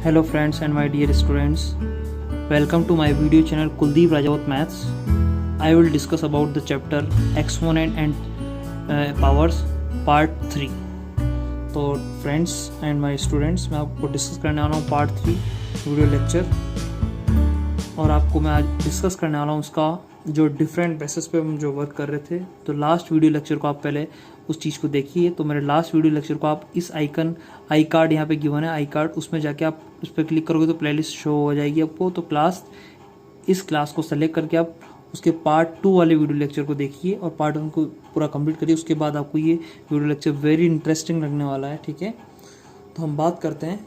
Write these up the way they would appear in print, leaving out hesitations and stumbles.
Hello friends and my dear students, welcome to my video channel Kuldeep Rajawat Maths. I will discuss about the chapter exponent and powers part 3. तो friends and my students, मैं आपको discuss करने वाला हूँ part 3 video lecture, और आपको मैं आज डिस्कस करने वाला हूँ उसका जो डिफरेंट बेसिस पे हम जो वर्क कर रहे थे। तो लास्ट वीडियो लेक्चर को आप पहले उस चीज़ को देखिए। तो मेरे लास्ट वीडियो लेक्चर को आप इस आइकन आई कार्ड यहाँ पे गिवन है आई कार्ड, उसमें जाके आप उस पर क्लिक करोगे तो प्लेलिस्ट शो हो जाएगी आपको। तो इस क्लास को सेलेक्ट करके आप उसके पार्ट 2 वाले वीडियो लेक्चर को देखिए और पार्ट 1 को पूरा कंप्लीट करिए। उसके बाद आपको ये वीडियो लेक्चर वेरी इंटरेस्टिंग लगने वाला है, ठीक है। तो हम बात करते हैं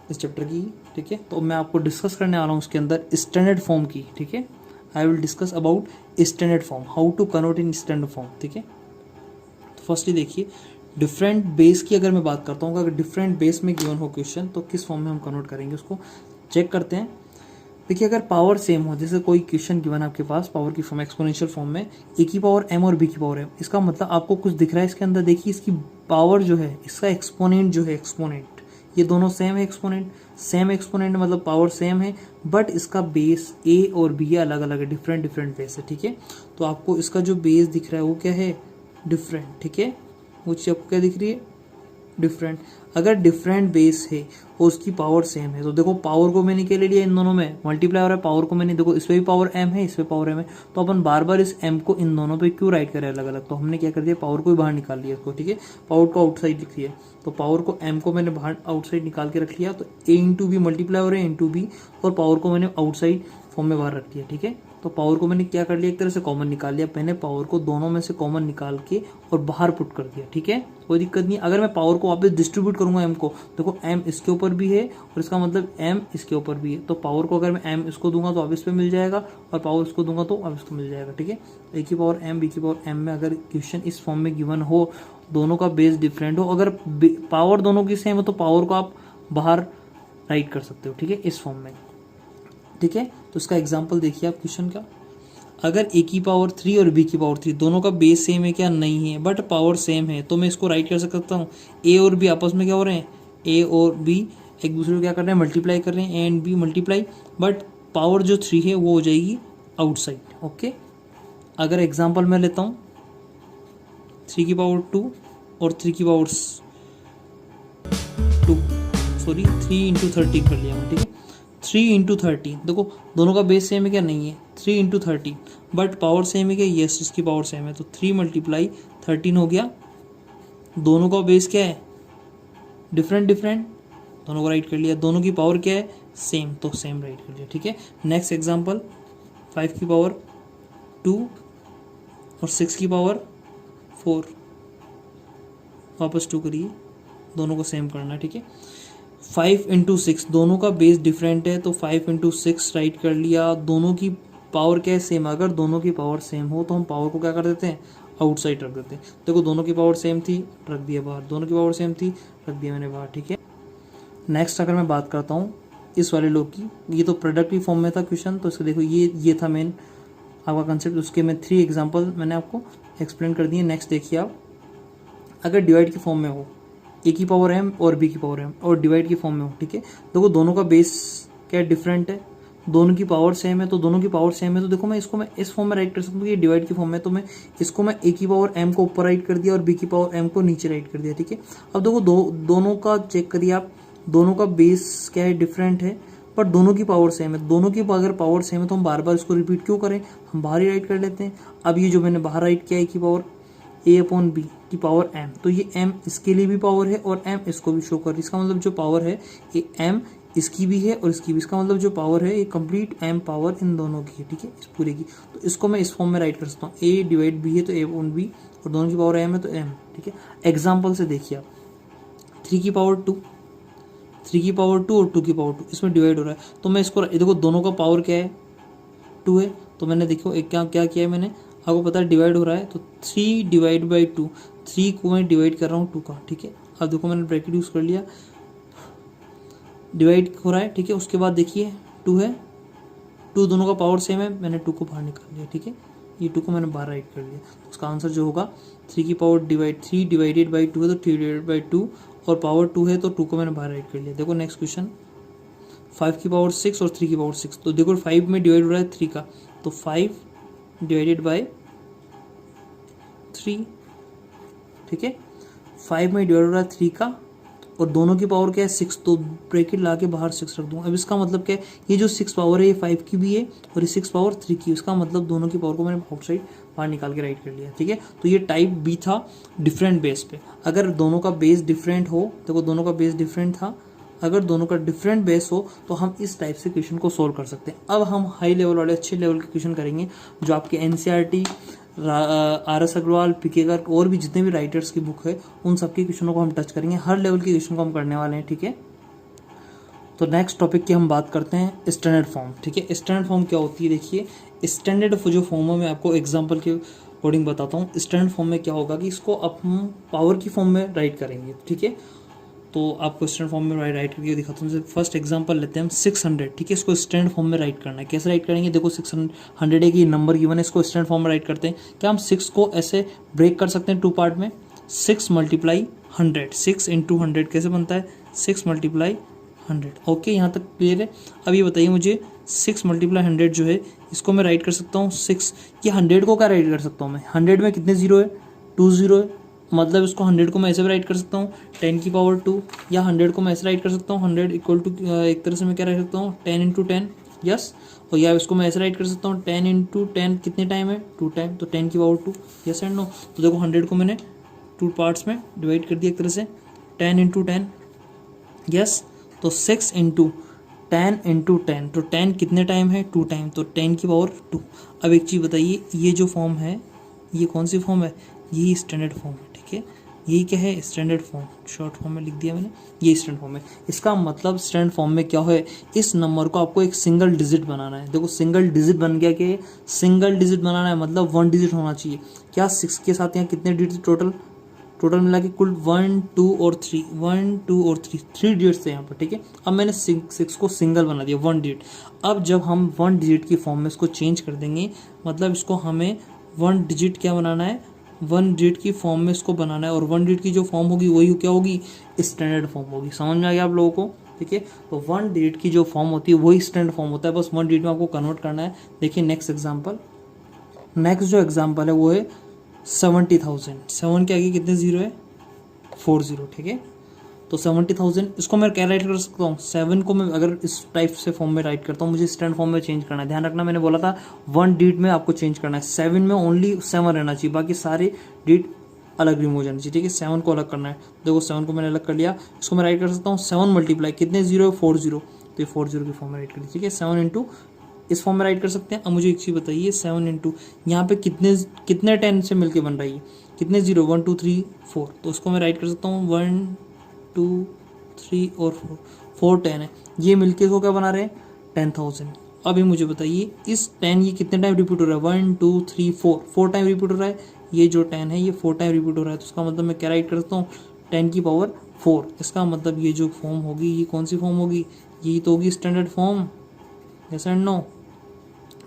इस चैप्टर की, ठीक है। तो मैं आपको डिस्कस करने वाला हूँ उसके अंदर स्टैंडर्ड फॉर्म की, ठीक है। I will discuss about standard form, how to convert in standard form, ठीक है। तो फर्स्टली देखिए, डिफरेंट बेस की अगर मैं बात करता हूँ, अगर डिफरेंट बेस में गिवन हो क्वेश्चन तो किस फॉर्म में हम कन्वर्ट करेंगे उसको चेक करते हैं। देखिए, अगर पावर सेम हो, जैसे कोई क्वेश्चन गिवन है आपके पास पावर की फॉर्म एक्सपोनेंशियल फॉर्म में ए की पावर एम और बी की पावर एम, इसका मतलब आपको कुछ दिख रहा है इसके अंदर। देखिए, इसकी पावर जो है, इसका एक्सपोनेंट जो है, एक्सपोनेंट ये दोनों सेम है। सेम एक्सपोनेंट मतलब पावर सेम है, बट इसका बेस ए और बी अलग अलग है, डिफरेंट बेस है, ठीक है। तो आपको इसका जो बेस दिख रहा है वो क्या है, डिफरेंट, ठीक है। वो चीज़ आपको क्या दिख रही है, डिफरेंट। अगर डिफरेंट बेस है और उसकी पावर सेम है, तो देखो पावर को मैंने क्या ले लिया, इन दोनों में मल्टीप्लाई हो रहा है, पावर को मैंने, देखो इसमें भी पावर एम है, इसमें पावर एम है, तो अपन बार बार इस एम को इन दोनों पे क्यों राइट करें अलग अलग। तो हमने क्या कर दिया, पावर को भी बाहर निकाल लिया इसको, ठीक है। पावर को आउटसाइड लिख लिया, तो पावर को एम को मैंने बाहर आउटसाइड निकाल के रख लिया। तो ए इंटू बी मल्टीप्लाई हो रहे हैं इंटू बी, और पावर को मैंने आउटसाइड फॉर्म में बाहर रख लिया, ठीक है। तो पावर को मैंने क्या कर लिया, एक तरह से कॉमन निकाल लिया। मैंने पावर को दोनों में से कॉमन निकाल के और बाहर पुट कर दिया, ठीक है। कोई दिक्कत नहीं। अगर मैं पावर को वापस डिस्ट्रीब्यूट करूंगा एम को, देखो एम इसके ऊपर भी है और इसका मतलब एम इसके ऊपर भी है। तो पावर को अगर मैं एम इसको दूंगा तो वापस पे मिल जाएगा, और पावर इसको दूंगा तो वापस को मिल जाएगा, ठीक है। ए की पावर एम बी की पावर एम में अगर क्वेश्चन इस फॉर्म में गिवन हो, दोनों का बेस डिफरेंट हो, अगर पावर दोनों की सेम हो तो पावर को आप बाहर राइट कर सकते हो, ठीक है, इस फॉर्म में, ठीक है। तो इसका एग्जाम्पल देखिए आप क्वेश्चन का। अगर ए की पावर 3 और बी की पावर 3 दोनों का बेस सेम है क्या, नहीं है, बट पावर सेम है, तो मैं इसको राइट कर सकता हूँ। ए और बी आपस में क्या हो रहे हैं, ए और बी एक दूसरे को क्या कर रहे हैं, मल्टीप्लाई कर रहे हैं, A and B multiply, but power जो 3 है वो हो जाएगी आउटसाइड, ओके। अगर एग्जाम्पल मैं लेता हूँ 3 की पावर 2 और 3 की पावर 3 इंटू 13 कर लिया मैं, ठीक है। 3 इंटू 13, देखो दोनों का बेस सेम है क्या, नहीं है, 3 इंटू 13, बट पावर सेम है क्या, यस, इसकी पावर सेम है। तो 3 मल्टीप्लाई 13 हो गया। दोनों का बेस क्या है, डिफरेंट, दोनों को राइट कर लिया। दोनों की पावर क्या है, सेम, तो सेम राइट कर लिया, ठीक है। नेक्स्ट एग्जांपल, 5 की पावर 2 और 6 की पावर 4, वापस 2 करिए, दोनों को सेम करना है, ठीक है। 5 इंटू 6, दोनों का बेस डिफरेंट है, तो 5 इंटू 6 राइट कर लिया। दोनों की पावर क्या है, सेम। अगर दोनों की पावर सेम हो तो हम पावर को क्या कर देते हैं, आउटसाइड रख देते हैं। देखो दोनों की पावर सेम थी, रख दिया बाहर, दोनों की पावर सेम थी, रख दिया मैंने बाहर, ठीक है। नेक्स्ट अगर मैं बात करता हूँ इस वाले लोग की, ये तो प्रोडक्ट की फॉर्म में था क्वेश्चन, तो इसको देखो ये था मेन आपका कंसेप्ट। उसके में 3 एग्जाम्पल मैंने आपको एक्सप्लेन कर दिए। नेक्स्ट देखिए आप, अगर डिवाइड की फॉर्म में हो, ए की पावर एम और बी की पावर एम, और डिवाइड की फॉर्म में हो, ठीक है। देखो दोनों का बेस क्या डिफरेंट है, दोनों की पावर सेम है, तो दोनों की पावर सेम है, तो देखो मैं इसको मैं इस फॉर्म में राइट कर सकता हूँ, ये डिवाइड की फॉर्म में, तो मैं इसको मैं ए की पावर एम को ऊपर राइट कर दिया और बी की पावर एम को नीचे राइट कर दिया, ठीक है। अब देखो दोनों का चेक करिए आप, दोनों का बेस क्या है, डिफरेंट है, पर दोनों की पावर सेम है। दोनों की अगर पावर सेम है तो हम बार बार इसको रिपीट क्यों करें, हम बाहर ही राइट कर लेते हैं। अब ये जो मैंने बाहर राइट किया, ए की पावर ए अपॉन बी की पावर एम, तो ये एम इसके लिए भी पावर है और एम इसको भी शो कर रही है। इसका मतलब जो पावर है ये एम इसकी भी है और इसकी भी, इसका मतलब जो पावर है ये कंप्लीट एम पावर इन दोनों की है, ठीक है, इस पूरे की। तो इसको मैं इस फॉर्म में राइट कर सकता हूँ, ए डिवाइड बी है तो ए अपॉन बी, और दोनों की पावर एम है तो एम, ठीक है। एग्जाम्पल से देखिए आप, 3 की पावर 2 और 2 की पावर 2, इसमें डिवाइड हो रहा है, तो मैं इसको देखो दोनों का पावर क्या है, 2 है, तो मैंने देखो एक क्या किया है मैंने, आपको पता है डिवाइड हो रहा है, तो 3 डिवाइड बाई 2, 3 को मैं डिवाइड कर रहा हूँ 2 का, ठीक है। अब देखो मैंने ब्रैकेट यूज कर लिया, डिवाइड हो रहा है, ठीक है। उसके बाद देखिए 2 है, 2 दोनों का पावर सेम है, मैंने 2 को बाहर निकाल लिया, ठीक है। ये 2 को मैंने बाहर राइट कर लिया, तो उसका आंसर जो होगा 3 की पावर 3 डिवाइडेड बाई 2 है, तो 3 डिवाइडेड बाई 2, और पावर 2 है तो 2 को मैंने बाहर राइट कर लिया। देखो नेक्स्ट क्वेश्चन, 5 की पावर 6 और 3 की पावर 6। तो देखो 5 में डिवाइड हो रहा है 3 का, तो 5 डिवाइडेड बाय 3, ठीक है। 5 में डिवाइड हो रहा है 3 का, और दोनों की पावर क्या है 6, तो ब्रैकेट ला के बाहर 6 रख दूँ। अब इसका मतलब क्या है, ये जो 6 पावर है ये 5 की भी है और ये 6 पावर 3 की, इसका मतलब दोनों की पावर को मैंने आउटसाइड बाहर निकाल के राइट कर लिया, ठीक है। तो ये टाइप बी था डिफरेंट बेस पे। अगर दोनों का बेस डिफरेंट हो, देखो दोनों का बेस डिफरेंट था, अगर दोनों का डिफरेंट बेस हो तो हम इस टाइप से क्वेश्चन को सोल्व कर सकते हैं। अब हम हाई लेवल वाले अच्छे लेवल के क्वेश्चन करेंगे, जो आपके एनसीईआरटी, RS अग्रवाल, पीके गर्ग और भी जितने भी राइटर्स की बुक है उन सबके क्वेश्चनों को हम टच करेंगे। हर लेवल के क्वेश्चन को हम करने वाले हैं, ठीक है। तो नेक्स्ट टॉपिक की हम बात करते हैं स्टैंडर्ड फॉर्म, ठीक है। स्टैंडर्ड फॉर्म क्या होती है, देखिए स्टैंडर्ड जो फॉर्म है मैं आपको एग्जांपल के अकॉर्डिंग बताता हूँ। स्टैंडर्ड फॉर्म में क्या होगा कि इसको अब हम पावर की फॉर्म में राइट करेंगे, ठीक है। तो आपको स्टैंडर्ड फॉर्म में राइट करके दिखाता हूँ। फर्स्ट एग्जांपल लेते हैं हम 600, ठीक है। इसको स्टैंडर्ड फॉर्म में राइट करना है। कैसे राइट करेंगे, देखो 600 एक ये नंबर गिवन है, इसको स्टैंडर्ड फॉर्म में राइट करते हैं। क्या हम 6 को ऐसे ब्रेक कर सकते हैं 2 पार्ट में, 6 मल्टीप्लाई 100, 6 इंटू 100 कैसे बनता है, 6 मल्टीप्लाई 100। ओके, यहाँ तक क्लियर है। अब ये बताइए मुझे 6 मल्टीप्लाई 100 जो है इसको मैं राइट कर सकता हूँ 6, ये 100 को क्या राइट कर सकता हूँ मैं, 100 में कितने जीरो है, 2 जीरो है, मतलब इसको 100 को मैं ऐसे भी राइट कर सकता हूँ 10 की पावर 2, या 100 को मैं ऐसे राइट कर सकता हूँ 100 इक्वल टू एक तरह से मैं क्या राइट सकता हूँ 10 इंटू 10, यस। और या इसको मैं ऐसे राइट कर सकता हूँ 10 इंटू 10 कितने टाइम है, 2 टाइम, तो 10 की पावर 2, यस एंड नो। तो देखो 100 को मैंने 2 पार्ट्स में डिवाइड कर दिया एक तरह से, 10 इंटू 10, यस। तो 6 इंटू 10 इंटू 10, तो 10 कितने टाइम है, 2 टाइम, तो 10 की पावर 2। अब एक चीज़ बताइए, ये जो फॉर्म है ये कौन सी फॉर्म है, यही स्टैंडर्ड फॉर्म है, ठीक है। यही क्या है, स्टैंडर्ड फॉर्म, शॉर्ट फॉर्म में लिख दिया मैंने, ये स्टैंडर्ड फॉर्म है। इसका मतलब स्टैंडर्ड फॉर्म में क्या है, इस नंबर को आपको एक सिंगल डिजिट बनाना है। देखो सिंगल डिजिट बन गया कि सिंगल डिजिट बनाना है, मतलब 1 डिजिट होना चाहिए। क्या 6 के साथ यहाँ कितने डिजिट टोटल मिला के कुल 1 2 और 3, 1 2 और 3 डिजिट्स थे यहाँ पर, ठीक है। अब मैंने 6 को सिंगल बना दिया, 1 डिजिट। अब जब हम 1 डिजिट की फॉर्म में इसको चेंज कर देंगे, मतलब इसको हमें 1 डिजिट क्या बनाना है, 1 डिजिट की फॉर्म में इसको बनाना है, और 1 डिजिट की जो फॉर्म होगी वही क्या होगी, स्टैंडर्ड फॉर्म होगी। समझ में आ गया आप लोगों को, ठीक है। तो 1 डिजिट की जो फॉर्म होती है वही स्टैंडर्ड फॉर्म होता है, बस 1 डिजिट में आपको कन्वर्ट करना है। देखिए नेक्स्ट एग्जाम्पल, नेक्स्ट जो एग्जाम्पल है वो है 70,000। 7 के आगे कितने जीरो है, 4 जीरो, ठीक है। तो 70,000 इसको मैं क्या राइट कर सकता हूँ, 7 को मैं अगर इस टाइप से फॉर्म में राइट करता हूँ, मुझे स्टैंडर्ड फॉर्म में चेंज करना है। ध्यान रखना मैंने बोला था 1 डिजिट में आपको चेंज करना है, 7 में ओनली 7 रहना चाहिए, बाकी सारे डिजिट अलग रिमूव हो जाने चाहिए, ठीक है। 7 को अलग करना है, देखो 7 को मैंने अलग कर लिया। इसको मैं राइट कर सकता हूँ 7 मल्टीप्लाई कितने जीरो है, 4 जीरो, तो ये 4 जीरो की फॉर्म में राइट कर ली, ठीक है। 7 इंटू इस फॉर्म में राइट कर सकते हैं। अब मुझे एक चीज़ बताइए, 7 इंटू यहाँ पे कितने 10 से मिलके बन रही है, कितने जीरो, 1 2 3 4, तो उसको मैं राइट कर सकता हूँ 1 2 3 और 4 10 है, ये मिलके को क्या बना रहे हैं 10,000। अभी मुझे बताइए इस 10 ये कितने टाइम रिपीट हो रहा है, 1 2 3 4 टाइम रिपीट हो रहा है, ये जो 10 है ये 4 टाइम रिपीट हो रहा है, तो उसका मतलब मैं क्या राइट कर सकता हूँ 10 की पावर 4। इसका मतलब ये जो फॉर्म होगी ये कौन सी फॉर्म होगी, यही तो होगी standard form, yes and no.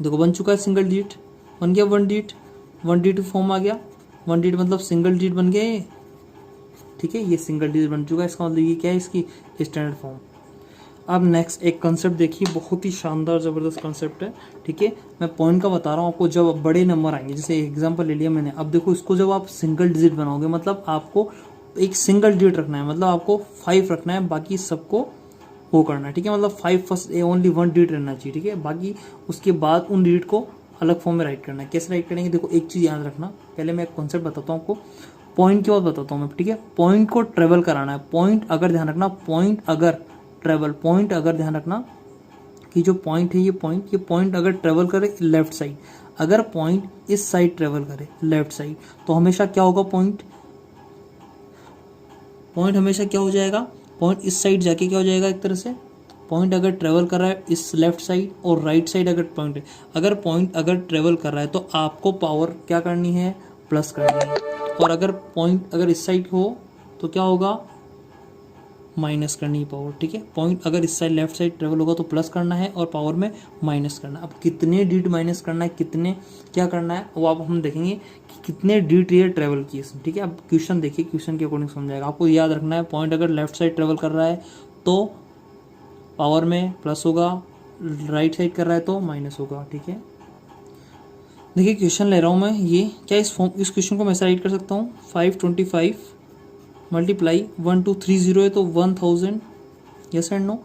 देखो बन चुका है सिंगल डिजिट, बन गया 1 डिजिट, 1 डिजिट फॉर्म आ गया, 1 डिजिट मतलब सिंगल डिजिट बन गया ये, ठीक है। ये सिंगल डिजिट बन चुका है, इसका मतलब ये क्या है, इसकी स्टैंडर्ड फॉर्म। अब नेक्स्ट एक कंसेप्ट देखिए, बहुत ही शानदार ज़बरदस्त कंसेप्ट है, ठीक है। मैं पॉइंट का बता रहा हूँ आपको, जब बड़े नंबर आएंगे, जैसे एग्जांपल ले लिया मैंने। अब देखो इसको जब आप सिंगल डिजिट बनाओगे, मतलब आपको एक सिंगल डिजिट रखना है, मतलब आपको 5 रखना है, बाकी सबको वो करना है, ठीक है। मतलब 5 फर्स्ट ओनली 1 डिजिट रहना चाहिए, ठीक है। बाकी उसके बाद उन डिजिट को अलग फॉर्म में राइट करना है। कैसे राइट करेंगे, देखो एक चीज़ याद रखना, पहले मैं एक कॉन्सेप्ट बताता हूँ आपको, पॉइंट के बाद बताता हूँ मैं, ठीक है। पॉइंट को ट्रेवल कराना है, पॉइंट अगर ध्यान रखना, पॉइंट अगर ध्यान रखना कि जो पॉइंट है ये पॉइंट अगर ट्रेवल करे लेफ्ट साइड, अगर पॉइंट इस साइड ट्रेवल करे लेफ्ट साइड, तो हमेशा क्या होगा, पॉइंट हमेशा क्या हो जाएगा, पॉइंट इस साइड जाके क्या हो जाएगा, एक तरह से पॉइंट अगर ट्रेवल कर रहा है इस लेफ्ट साइड और राइट साइड अगर पॉइंट है, अगर पॉइंट अगर ट्रेवल कर रहा है तो आपको पावर क्या करनी है, प्लस करनी है। और अगर पॉइंट अगर इस साइड हो तो क्या होगा, माइनस करनी है पावर, ठीक है। पॉइंट अगर इस साइड लेफ्ट साइड ट्रेवल होगा तो प्लस करना है और पावर में माइनस करना है। अब कितने डिजिट माइनस करना है, कितने क्या करना है, वो आप हम देखेंगे कि कितने डिजिट ये ट्रेवल किए, ठीक है। अब क्वेश्चन देखिए, क्वेश्चन के अकॉर्डिंग समझाएगा। आपको याद रखना है पॉइंट अगर लेफ्ट साइड ट्रेवल कर रहा है तो पावर में प्लस होगा, राइट साइड कर रहा है तो माइनस होगा, ठीक है। देखिए क्वेश्चन ले रहा हूँ मैं, ये क्या इस क्वेश्चन को मैं ऐसा राइट कर सकता हूँ, 525 मल्टीप्लाई 1230 है तो 1000, यस एंड नो।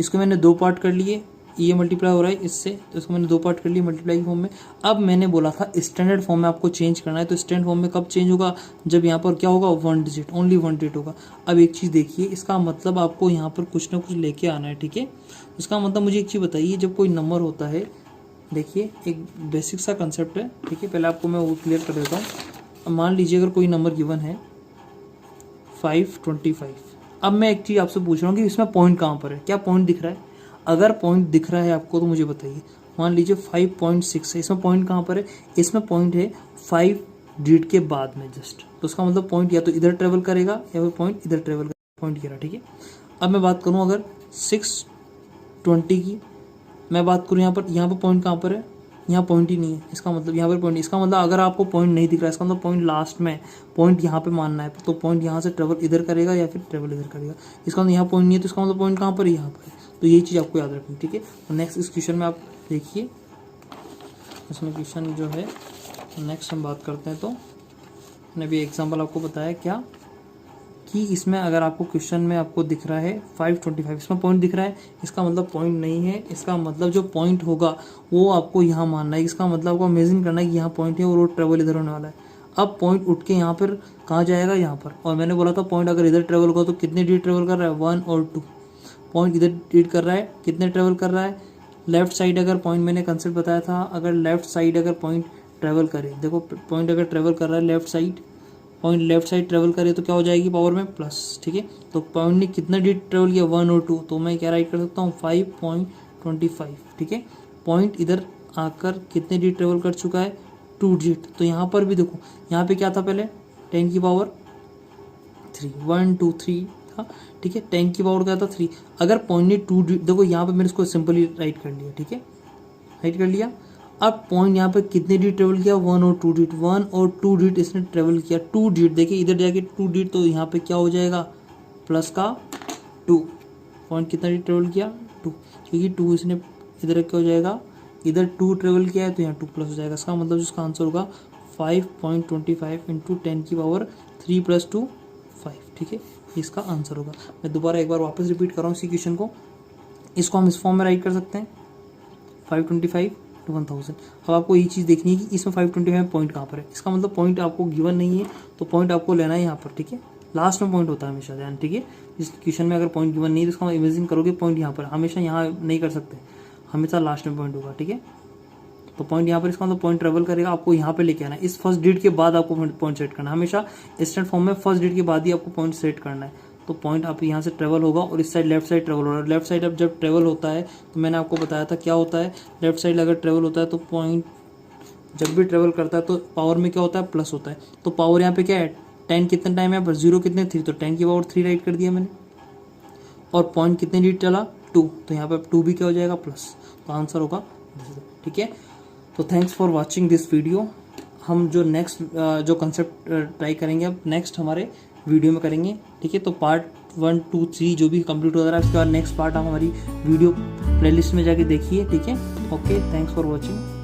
इसको मैंने दो पार्ट कर लिए, ये मल्टीप्लाई हो रहा है इससे, तो इसको मैंने दो पार्ट कर लिए मल्टीप्लाई फॉर्म में। अब मैंने बोला था स्टैंडर्ड फॉर्म में आपको चेंज करना है, तो स्टैंडर्ड फॉर्म में कब चेंज होगा, जब यहाँ पर क्या होगा, 1 डिजिट, ओनली 1 डिजिट होगा। अब एक चीज़ देखिए, इसका मतलब आपको यहाँ पर कुछ ना कुछ लेके आना है, ठीक है। इसका मतलब मुझे एक चीज़ बताइए, जब कोई नंबर होता है, देखिए एक बेसिक सा कंसेप्ट है, ठीक है, पहले आपको मैं वो क्लियर कर देता हूँ। अब मान लीजिए अगर कोई नंबर गिवन है 525, अब मैं एक चीज़ आपसे पूछ रहा हूँ कि इसमें पॉइंट कहाँ पर है, क्या पॉइंट दिख रहा है? अगर पॉइंट दिख रहा है आपको तो मुझे बताइए। मान लीजिए 5.6 है, इसमें पॉइंट कहाँ पर है? इसमें पॉइंट है 5 डिजिट के बाद में जस्ट, तो उसका मतलब पॉइंट या तो इधर ट्रेवल करेगा या फिर पॉइंट इधर ट्रेवल करेगा, पॉइंट कह रहा, ठीक है। अब मैं बात करूँ अगर 620 की, मैं बात करूँ यहाँ पर पॉइंट कहाँ पर है? यहाँ पॉइंट ही नहीं है, इसका मतलब यहाँ पर पॉइंट, इसका मतलब अगर आपको पॉइंट नहीं दिख रहा है, इसका मतलब पॉइंट लास्ट में, पॉइंट यहाँ पे मानना है, तो पॉइंट यहाँ से ट्रेवल इधर करेगा या फिर ट्रेवल इधर करेगा। इसका मतलब यहाँ पॉइंट नहीं है, तो इसका मतलब पॉइंट कहाँ पर है? यहाँ पर है। तो ये चीज़ आपको याद रखनी, ठीक है। तो नेक्स्ट इस क्वेश्चन में आप देखिए, इसमें क्वेश्चन जो है नेक्स्ट हम बात करते हैं। तो मैंने भी एग्जाम्पल आपको बताया क्या कि इसमें अगर आपको क्वेश्चन में आपको दिख रहा है 525, इसमें पॉइंट दिख रहा है, इसका मतलब पॉइंट नहीं है, इसका मतलब जो पॉइंट होगा वो आपको यहाँ मानना है, इसका मतलब आपको इमेजिन करना है कि यहाँ पॉइंट है और वो ट्रेवल इधर होने वाला है। अब पॉइंट उठ के यहाँ पर कहाँ जाएगा? यहाँ पर। और मैंने बोला था पॉइंट अगर इधर ट्रेवल होगा तो कितने डिजिट ट्रेवल कर रहा है? 1 और 2। पॉइंट इधर डिजिट कर रहा है, कितने ट्रेवल कर रहा है? लेफ्ट साइड अगर पॉइंट, मैंने कंसेप्ट बताया था, अगर लेफ्ट साइड अगर पॉइंट ट्रेवल करे, देखो पॉइंट अगर ट्रेवल कर रहा है left side, point left side travel करे तो क्या हो जाएगी? पावर में प्लस, ठीक है। तो पॉइंट ने कितना डिजिट ट्रेवल किया? 1 और 2, तो मैं क्या राइट कर सकता हूँ? 5.25, ठीक है। पॉइंट इधर आकर कितने डिजिट ट्रेवल कर चुका है? 2 डिजिट। तो यहाँ पर भी देखो, यहाँ पे क्या था पहले? 10 की पावर 3, 1 2 3 था, ठीक है। 10 की पावर क्या था? 3। अगर पॉइंट ने 2 डिजिट, देखो यहाँ पे मैंने इसको सिंपली राइट कर लिया, ठीक है, राइट कर लिया। अब पॉइंट यहाँ पे कितने डिजिट ट्रेवल किया? 1 और 2 डिजिट, 1 और 2 डिजिट इसने ट्रेवल किया, 2 डिजिट, देखिए इधर जाके 2 डिजिट, तो यहाँ पे क्या हो जाएगा? प्लस का 2। पॉइंट कितना डिजिट ट्रेवल किया? 2, क्योंकि 2 इसने इधर क्या हो जाएगा? इधर 2 ट्रेवल किया है तो यहाँ 2 प्लस हो जाएगा। इसका मतलब जिसका आंसर होगा 5.25 इंटू 10 की पावर 3 + 2 5, ठीक है, इसका आंसर होगा। मैं दोबारा एक बार वापस रिपीट कर रहा हूँ इसी क्वेश्चन को। इसको हम इस फॉर्म में राइट कर सकते हैं, 525 to 1000। अब आपको ये चीज़ देखनी है कि इसमें 525 पॉइंट कहाँ पर है। इसका मतलब पॉइंट आपको गिवन नहीं है, तो पॉइंट आपको लेना है यहाँ पर, ठीक है। लास्ट में पॉइंट होता है हमेशा, ध्यान, ठीक है। इस क्वेश्चन में अगर पॉइंट गिवन नहीं है तो इसका इमेजिन करोगे पॉइंट यहाँ पर, हमेशा यहाँ नहीं कर सकते, हमेशा लास्ट में पॉइंट होगा, ठीक है। तो पॉइंट यहाँ पर, इसका मतलब पॉइंट ट्रेवल करेगा, आपको यहाँ पे लेके आना है। इस फर्स्ट डिजिट के बाद आपको पॉइंट सेट करना है, हमेशा स्टैंडर्ड फॉर्म में फर्स्ट डिजिट के बाद ही आपको पॉइंट सेट करना है। तो पॉइंट आप यहाँ से ट्रेवल होगा और इस साइड लेफ्ट साइड ट्रेवल हो रहा है। लेफ्ट साइड अब जब ट्रेवल होता है तो मैंने आपको बताया था क्या होता है, लेफ्ट साइड अगर ट्रेवल होता है तो पॉइंट जब भी ट्रेवल करता है तो पावर में क्या होता है? प्लस होता है। तो पावर यहाँ पे क्या है? 10 कितना टाइम है पर 0 कितने? 3, तो 10 की पावर 3 राइट कर दिया मैंने। और पॉइंट कितने डिजिट चला? 2, तो यहाँ पे 2 भी क्या हो जाएगा? प्लस। तो आंसर होगा, ठीक है। तो thanks for watching this video. हम जो नेक्स्ट जो कंसेप्ट ट्राई करेंगे अब नेक्स्ट हमारे वीडियो में करेंगे, ठीक है। तो पार्ट 1 2 3 जो भी कंप्लीट हो रहा है उसके बाद नेक्स्ट पार्ट आप हमारी वीडियो प्लेलिस्ट में जाके देखिए, ठीक है। Okay, thanks for watching.